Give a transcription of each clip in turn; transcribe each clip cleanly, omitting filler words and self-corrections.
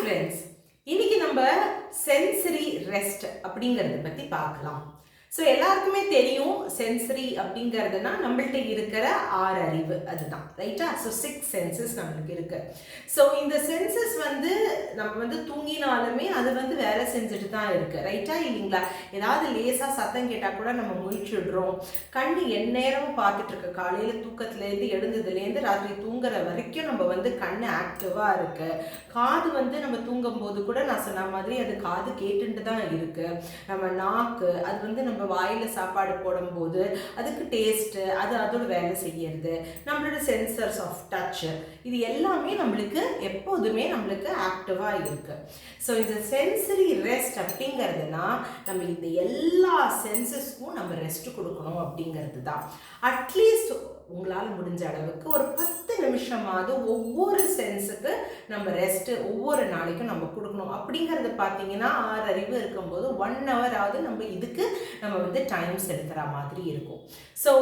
Friends, இன்னைக்கு நம்ம sensory rest அப்படிங்கிறத பற்றி பார்க்கலாம். ஸோ எல்லாருக்குமே தெரியும் சென்சரி அப்படிங்கிறதுனா நம்மள்ட்ட இருக்கிற 6 அறிவு, அதுதான் ரைட்டா. ஸோ 6 சென்சஸ் நம்மளுக்கு இருக்கு. ஸோ இந்த சென்சஸ் நம்ம தூங்கினாலுமே அது வேலை செஞ்சுட்டு தான் இருக்கு, ரைட்டா இல்லைங்களா. ஏதாவது லேசாக சத்தம் கேட்டால் கூட நம்ம முழிச்சுடுறோம். கண்ணு எந்நேரமும் பார்த்துட்டு இருக்க, காலையில் தூக்கத்துலேருந்து எழுந்ததுலேருந்து ராத்திரி தூங்குற வரைக்கும் நம்ம கண்ணு ஆக்டிவாக இருக்கு. காது நம்ம தூங்கும் போது கூட நான் சொன்ன மாதிரி அது காது கேட்டுட்டு தான் இருக்கு. நம்ம நாக்கு அது நம்ம வாயில் சாப்பாடு போடும்போது அதுக்கு டேஸ்ட்டு அது அதோட வேலை செய்யறது. நம்மளோட சென்சர்ஸ் ஆஃப் டச் இது எல்லாமே நம்மளுக்கு எப்போதுமே நம்மளுக்கு ஆக்டிவாக இருக்கு. ஸோ இந்த சென்சரி ரெஸ்ட் அப்படிங்கிறதுனா நம்ம இந்த எல்லா சென்சஸ்க்கும் நம்ம ரெஸ்ட் கொடுக்கணும் அப்படிங்கிறது தான். அட்லீஸ்ட் உங்களால் முடிஞ்ச அளவுக்கு ஒரு 10 நிமிஷமாவது ஒவ்வொரு சென்ஸுக்கு நம்ம ரெஸ்ட்டு ஒவ்வொரு நாளைக்கும் நம்ம கொடுக்கணும். அப்படிங்கிறது பார்த்தீங்கன்னா 6 அறிவு இருக்கும்போது 1 ஹவராவது நம்ம இதுக்கு நம்ம டைம் செலுத்துகிற மாதிரி இருக்கும். ஸோ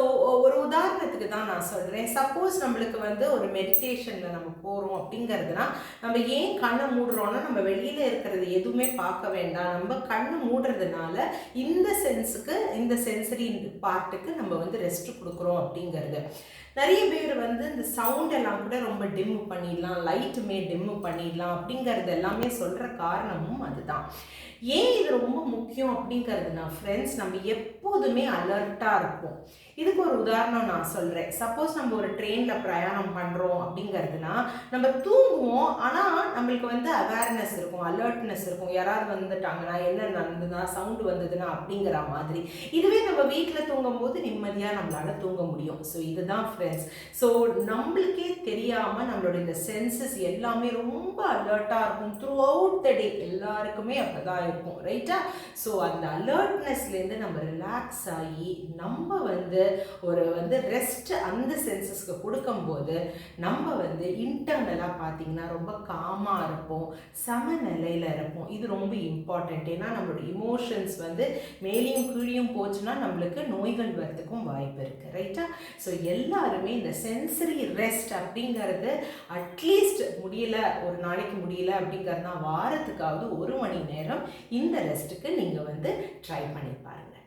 ஒரு உதாரணத்துக்கு தான் நான் சொல்கிறேன். சப்போஸ் நம்மளுக்கு ஒரு மெடிடேஷனில் நம்ம போகிறோம் அப்படிங்கிறதுனா நம்ம ஏன் கண்ணை மூடுறோன்னா நம்ம வெளியில் இருக்கிறது எதுவுமே பார்க்க வேண்டாம். நம்ம கண்ணு மூடுறதுனால இந்த சென்ஸுக்கு இந்த சென்சரி பார்ட்டுக்கு நம்ம ரெஸ்ட் கொடுக்குறோம் அப்படிங்கிறது. நிறைய பேர் இந்த சவுண்ட் எல்லாம் கூட ரொம்ப டிம் பண்ணிடலாம், லைட்டுமே டிம் பண்ணிடலாம் அப்படிங்கிறது எல்லாமே சொல்கிற காரணமும் அதுதான். ஏன் இது ரொம்ப முக்கியம் அப்படிங்கிறதுனா ஃப்ரெண்ட்ஸ், நம்ம எப்போதுமே அலர்ட்டாக இருப்போம். இதுக்கு ஒரு உதாரணம் நான் சொல்கிறேன். சப்போஸ் நம்ம ஒரு ட்ரெயினில் பிரயாணம் பண்ணுறோம் அப்படிங்கிறதுனா நம்ம தூங்குவோம், ஆனால் நம்மளுக்கு அவேர்னஸ் இருக்கும், அலர்ட்னஸ் இருக்கும். யாராவது வந்துட்டாங்கன்னா என்ன நடந்ததுன்னா சவுண்டு வந்ததுன்னா அப்படிங்கிற மாதிரி. இதுவே நம்ம வீட்டில் தூங்கும்போது நிம்மதியாக நம்மளால் தூங்க முடியும். ஸோ இதுதான் ஃப்ரெண்ட்ஸ். ஸோ நம்மளுக்கே தெரியாமல் நம்மளோட இந்த சென்சஸ் எல்லாமே ரொம்ப அலர்ட்டாக இருக்கும். த்ரூ அவுட் த டே எல்லாருக்குமே அப்போ தான் இருக்கும், ரைட்டா. ஸோ அந்த அலர்ட்னஸ்லேருந்து நம்ம ரிலாக்ஸ் ஆகி நம்ம ஒரு ரெஸ்ட் அந்த சென்சஸ்க்கு கொடுக்கும்போது நம்ம இன்டர்னலாக பார்த்தீங்கன்னா ரொம்ப காமாக இருப்போம், சமநிலையில் இருப்போம். இது ரொம்ப இம்பார்ட்டண்ட். ஏன்னா நம்மளோட இமோஷன்ஸ் மேலேயும் கீழியும் போச்சுன்னா நம்மளுக்கு நோய்கள் வரதுக்கும் வாய்ப்பு இருக்குது, ரைட்டா. ஸோ எல்லாருமே இந்த சென்சரி ரெஸ்ட் அப்படிங்கிறது அட்லீஸ்ட் முடியல, ஒரு நாளைக்கு முடியல அப்படிங்கிறதுனா வாரத்துக்காவது 1 மணி நேரம் இந்த ரெஸ்ட்டுக்கு நீங்கள் ட்ரை பண்ணி பாருங்கள்.